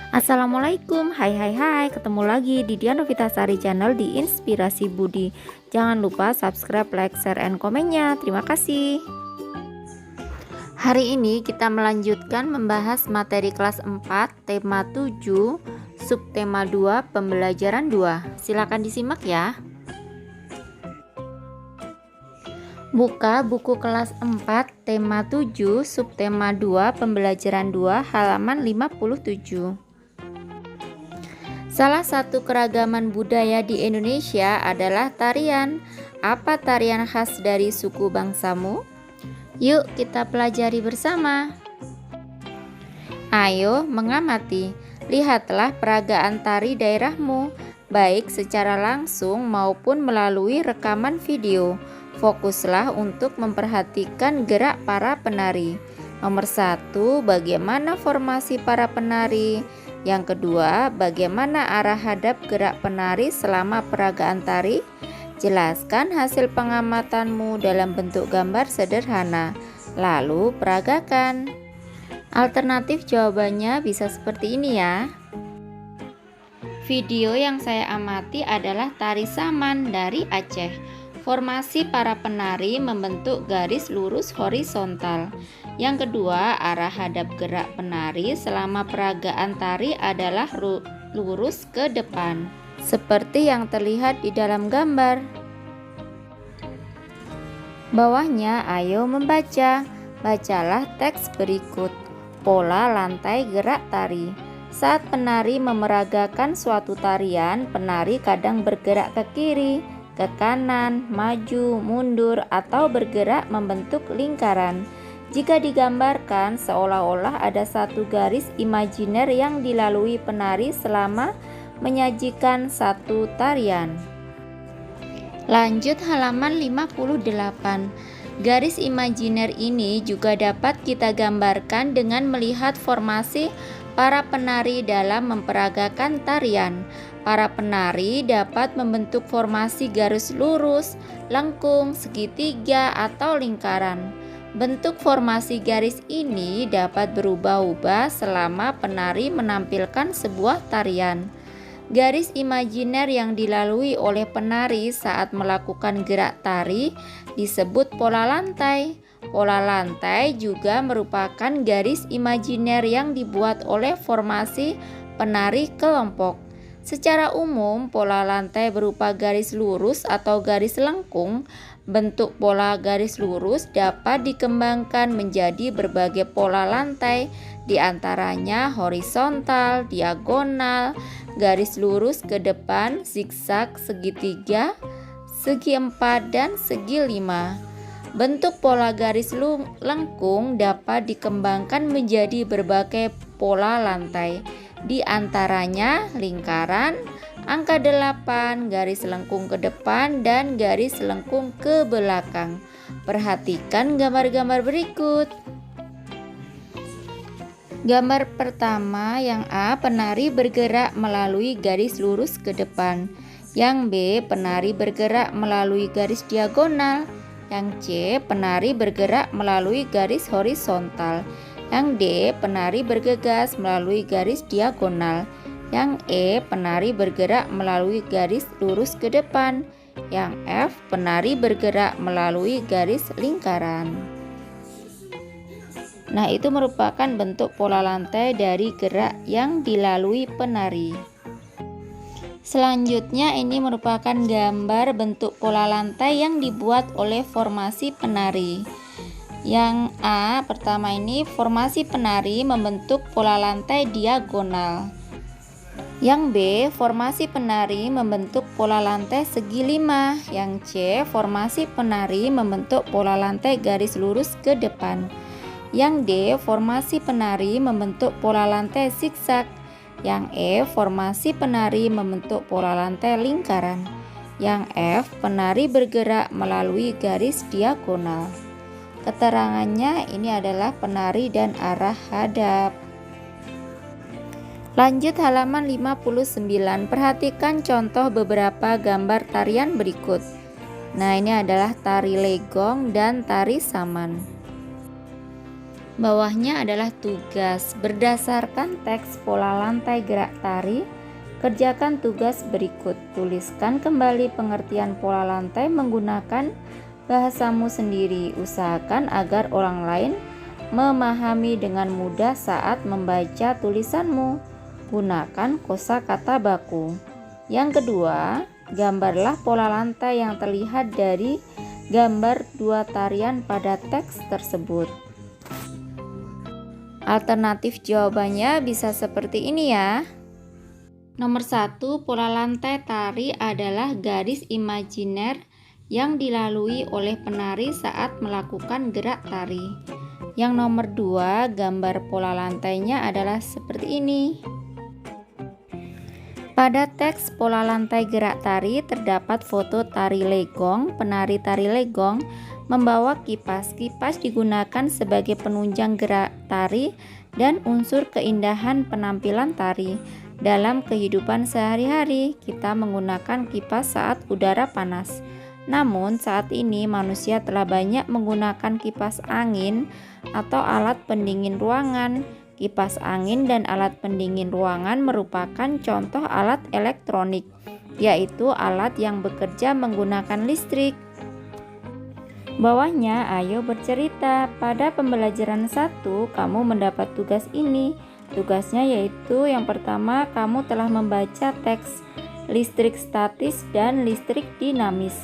Assalamualaikum, hai, ketemu lagi di Dian Novitasari Channel di Inspirasi Budi. Jangan lupa subscribe, like, share, and komennya. Terima kasih. Hari ini kita melanjutkan membahas materi kelas 4, tema 7, subtema 2, pembelajaran 2. Silakan disimak ya. Buka buku kelas 4, tema 7, subtema 2, pembelajaran 2, halaman 57. Salah satu keragaman budaya di Indonesia adalah tarian. Apa tarian khas dari suku bangsamu? Yuk kita pelajari bersama. Ayo mengamati, lihatlah peragaan tari daerahmu, baik secara langsung maupun melalui rekaman video. Fokuslah untuk memperhatikan gerak para penari. Nomor 1, bagaimana formasi para penari? Yang kedua, bagaimana arah hadap gerak penari selama peragaan tari? Jelaskan hasil pengamatanmu dalam bentuk gambar sederhana, lalu peragakan. Alternatif jawabannya bisa seperti ini ya. Video yang saya amati adalah tari saman dari Aceh. Formasi para penari membentuk garis lurus horizontal. Yang kedua, arah hadap gerak penari selama peragaan tari adalah lurus ke depan, seperti yang terlihat di dalam gambar. Bawahnya, ayo membaca. Bacalah teks berikut. Pola lantai gerak tari. Saat penari memeragakan suatu tarian, penari kadang bergerak ke kiri, ke kanan, maju, mundur, atau bergerak membentuk lingkaran. Jika digambarkan, seolah-olah ada satu garis imajiner yang dilalui penari selama menyajikan satu tarian. Lanjut halaman 58. Garis imajiner ini juga dapat kita gambarkan dengan melihat formasi para penari dalam memperagakan tarian. Para penari dapat membentuk formasi garis lurus, lengkung, segitiga, atau lingkaran. Bentuk formasi garis ini dapat berubah-ubah selama penari menampilkan sebuah tarian. Garis imajiner yang dilalui oleh penari saat melakukan gerak tari disebut pola lantai. Pola lantai juga merupakan garis imajiner yang dibuat oleh formasi penari kelompok. Secara umum, pola lantai berupa garis lurus atau garis lengkung. Bentuk pola garis lurus dapat dikembangkan menjadi berbagai pola lantai, di antaranya horizontal, diagonal, garis lurus ke depan, zigzag, segitiga, segi empat, dan segi lima. Bentuk pola garis lengkung dapat dikembangkan menjadi berbagai pola lantai, di antaranya lingkaran, angka 8, garis lengkung ke depan, dan garis lengkung ke belakang. Perhatikan gambar-gambar berikut. Gambar pertama yang A, penari bergerak melalui garis lurus ke depan. Yang B, penari bergerak melalui garis diagonal. Yang C, penari bergerak melalui garis horizontal. Yang D, penari bergegas melalui garis diagonal. Yang E, penari bergerak melalui garis lurus ke depan. Yang F, penari bergerak melalui garis lingkaran. Nah, itu merupakan bentuk pola lantai dari gerak yang dilalui penari. Selanjutnya ini merupakan gambar bentuk pola lantai yang dibuat oleh formasi penari. Yang A, pertama ini formasi penari membentuk pola lantai diagonal. Yang B, formasi penari membentuk pola lantai segi 5. Yang C, formasi penari membentuk pola lantai garis lurus ke depan. Yang D, formasi penari membentuk pola lantai zigzag. Yang E, formasi penari membentuk pola lantai lingkaran. Yang F, penari bergerak melalui garis diagonal. Keterangannya ini adalah penari dan arah hadap. Lanjut halaman 59. Perhatikan contoh beberapa gambar tarian berikut. Nah, ini adalah tari legong dan tari saman. Bawahnya adalah tugas. Berdasarkan teks pola lantai gerak tari, kerjakan tugas berikut. Tuliskan kembali pengertian pola lantai menggunakan bahasamu sendiri. Usahakan agar orang lain memahami dengan mudah saat membaca tulisanmu. Gunakan kosakata baku. Yang kedua, gambarlah pola lantai yang terlihat dari gambar dua tarian pada teks tersebut. Alternatif jawabannya bisa seperti ini ya. Nomor 1, pola lantai tari adalah garis imajiner yang dilalui oleh penari saat melakukan gerak tari. Yang nomor 2, gambar pola lantainya adalah seperti ini. Pada teks pola lantai gerak tari terdapat foto tari legong. Penari tari legong membawa kipas. Kipas digunakan sebagai penunjang gerak tari dan unsur keindahan penampilan tari. Dalam kehidupan sehari-hari, kita menggunakan kipas saat udara panas. Namun, saat ini manusia telah banyak menggunakan kipas angin atau alat pendingin ruangan. Kipas angin dan alat pendingin ruangan merupakan contoh alat elektronik, yaitu alat yang bekerja menggunakan listrik. Bawahnya, ayo bercerita. Pada pembelajaran 1, kamu mendapat tugas ini. Tugasnya yaitu yang pertama, kamu telah membaca teks listrik statis dan listrik dinamis.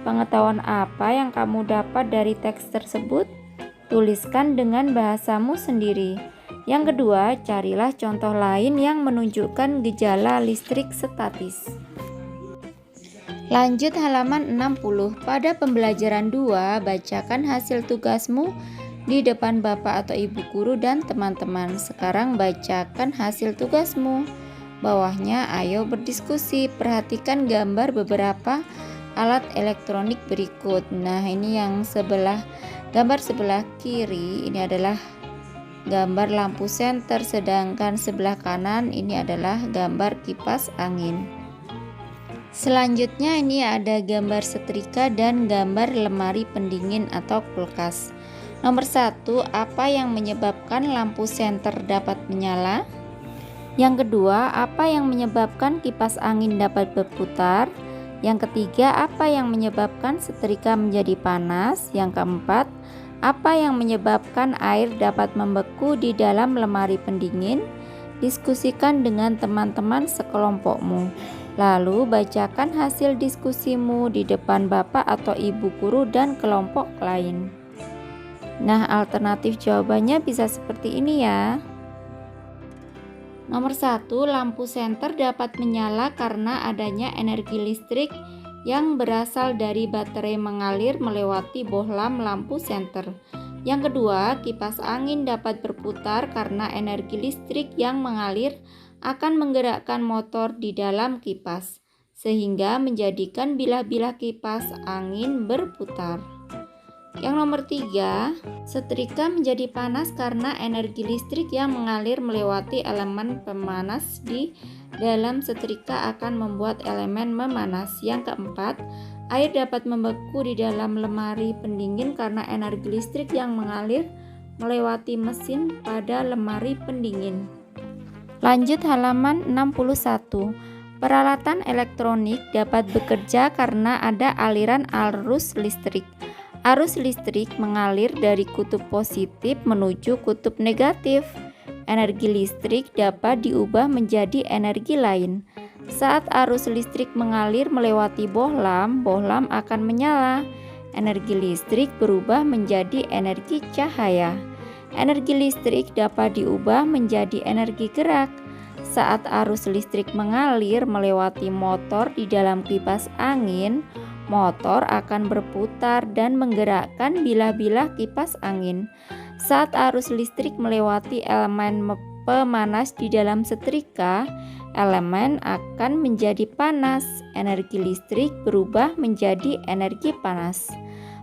Pengetahuan apa yang kamu dapat dari teks tersebut? Tuliskan dengan bahasamu sendiri. Yang kedua, carilah contoh lain yang menunjukkan gejala listrik statis. Lanjut halaman 60. Pada pembelajaran 2, bacakan hasil tugasmu di depan Bapak atau Ibu guru dan teman-teman. Sekarang bacakan hasil tugasmu. Bawahnya, ayo berdiskusi. Perhatikan gambar beberapa alat elektronik berikut. Nah, ini yang gambar sebelah kiri ini adalah gambar lampu senter, sedangkan sebelah kanan ini adalah gambar kipas angin. Selanjutnya ini ada gambar setrika dan gambar lemari pendingin atau kulkas. Nomor 1, apa yang menyebabkan lampu senter dapat menyala? Yang kedua, apa yang menyebabkan kipas angin dapat berputar? Yang ketiga, apa yang menyebabkan setrika menjadi panas? Yang keempat, apa yang menyebabkan air dapat membeku di dalam lemari pendingin? Diskusikan dengan teman-teman sekelompokmu. Lalu bacakan hasil diskusimu di depan Bapak atau Ibu guru dan kelompok lain. Nah, alternatif jawabannya bisa seperti ini ya. Nomor 1, lampu senter dapat menyala karena adanya energi listrik yang berasal dari baterai mengalir melewati bohlam lampu senter. Yang kedua, kipas angin dapat berputar karena energi listrik yang mengalir akan menggerakkan motor di dalam kipas, sehingga menjadikan bilah-bilah kipas angin berputar. Yang nomor 3, setrika menjadi panas karena energi listrik yang mengalir melewati elemen pemanas di dalam setrika akan membuat elemen memanas. Yang keempat, air dapat membeku di dalam lemari pendingin karena energi listrik yang mengalir melewati mesin pada lemari pendingin. Lanjut halaman 61. Peralatan elektronik dapat bekerja karena ada aliran arus listrik. Arus listrik mengalir dari kutub positif menuju kutub negatif. Energi listrik dapat diubah menjadi energi lain. Saat arus listrik mengalir melewati bohlam, bohlam akan menyala. Energi listrik berubah menjadi energi cahaya. Energi listrik dapat diubah menjadi energi gerak. Saat arus listrik mengalir melewati motor di dalam kipas angin, motor akan berputar dan menggerakkan bilah-bilah kipas angin. Saat arus listrik melewati elemen pemanas di dalam setrika, elemen akan menjadi panas. Energi listrik berubah menjadi energi panas.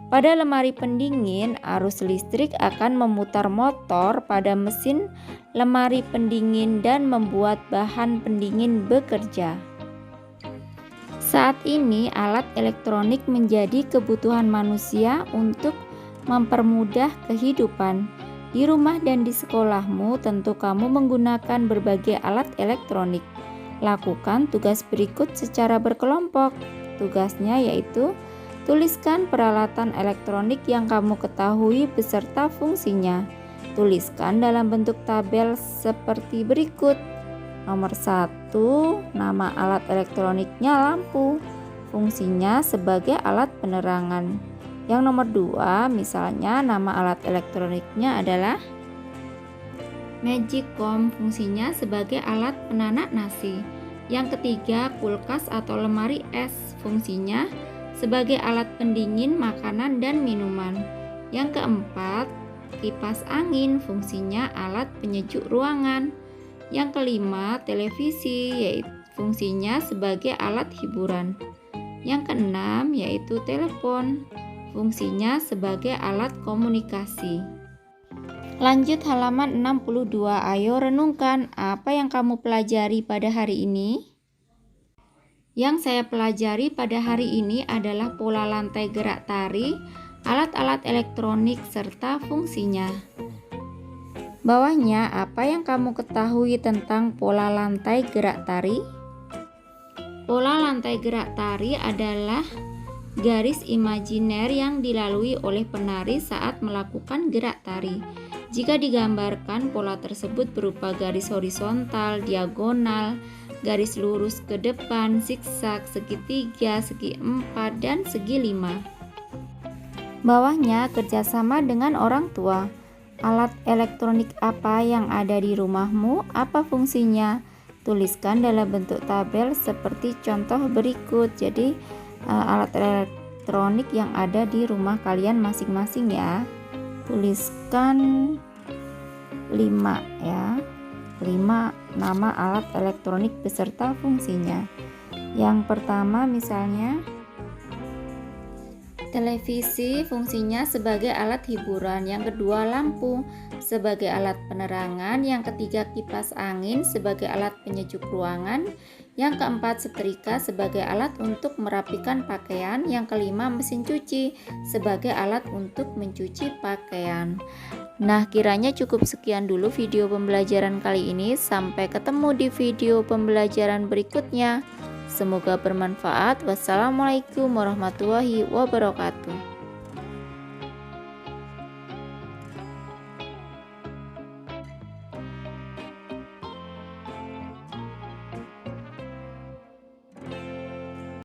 Pada lemari pendingin, arus listrik akan memutar motor pada mesin lemari pendingin dan membuat bahan pendingin bekerja. Saat ini, alat elektronik menjadi kebutuhan manusia untuk mempermudah kehidupan. Di rumah dan di sekolahmu tentu kamu menggunakan berbagai alat elektronik. Lakukan tugas berikut secara berkelompok. Tugasnya yaitu tuliskan peralatan elektronik yang kamu ketahui beserta fungsinya. Tuliskan dalam bentuk tabel seperti berikut. Nomor 1, nama alat elektroniknya lampu. Fungsinya sebagai alat penerangan. Yang nomor 2, misalnya nama alat elektroniknya adalah Magicom, fungsinya sebagai alat penanak nasi. Yang ketiga, kulkas atau lemari es, fungsinya sebagai alat pendingin makanan dan minuman. Yang keempat, kipas angin, fungsinya alat penyejuk ruangan. Yang kelima, televisi, yaitu fungsinya sebagai alat hiburan. Yang keenam, yaitu telepon, fungsinya sebagai alat komunikasi. Lanjut halaman 62. Ayo renungkan apa yang kamu pelajari pada hari ini. Yang saya pelajari pada hari ini adalah pola lantai gerak tari, alat-alat elektronik, serta fungsinya. Bawahnya, apa yang kamu ketahui tentang pola lantai gerak tari? Pola lantai gerak tari adalah garis imajiner yang dilalui oleh penari saat melakukan gerak tari. Jika digambarkan, pola tersebut berupa garis horizontal, diagonal, garis lurus ke depan, zigzag, segitiga, segi empat, dan segi 5. Bawahnya, kerjasama dengan orang tua. Alat elektronik apa yang ada di rumahmu? Apa fungsinya? Tuliskan dalam bentuk tabel seperti contoh berikut. Jadi alat elektronik yang ada di rumah kalian masing-masing ya. Tuliskan 5 ya. 5 nama alat elektronik beserta fungsinya. Yang pertama misalnya televisi, fungsinya sebagai alat hiburan. Yang kedua, lampu sebagai alat penerangan. Yang ketiga, kipas angin sebagai alat penyejuk ruangan. Yang keempat, setrika sebagai alat untuk merapikan pakaian. Yang kelima, mesin cuci sebagai alat untuk mencuci pakaian. Nah, kiranya cukup sekian dulu video pembelajaran kali ini. Sampai ketemu di video pembelajaran berikutnya. Semoga bermanfaat. Wassalamualaikum warahmatullahi wabarakatuh.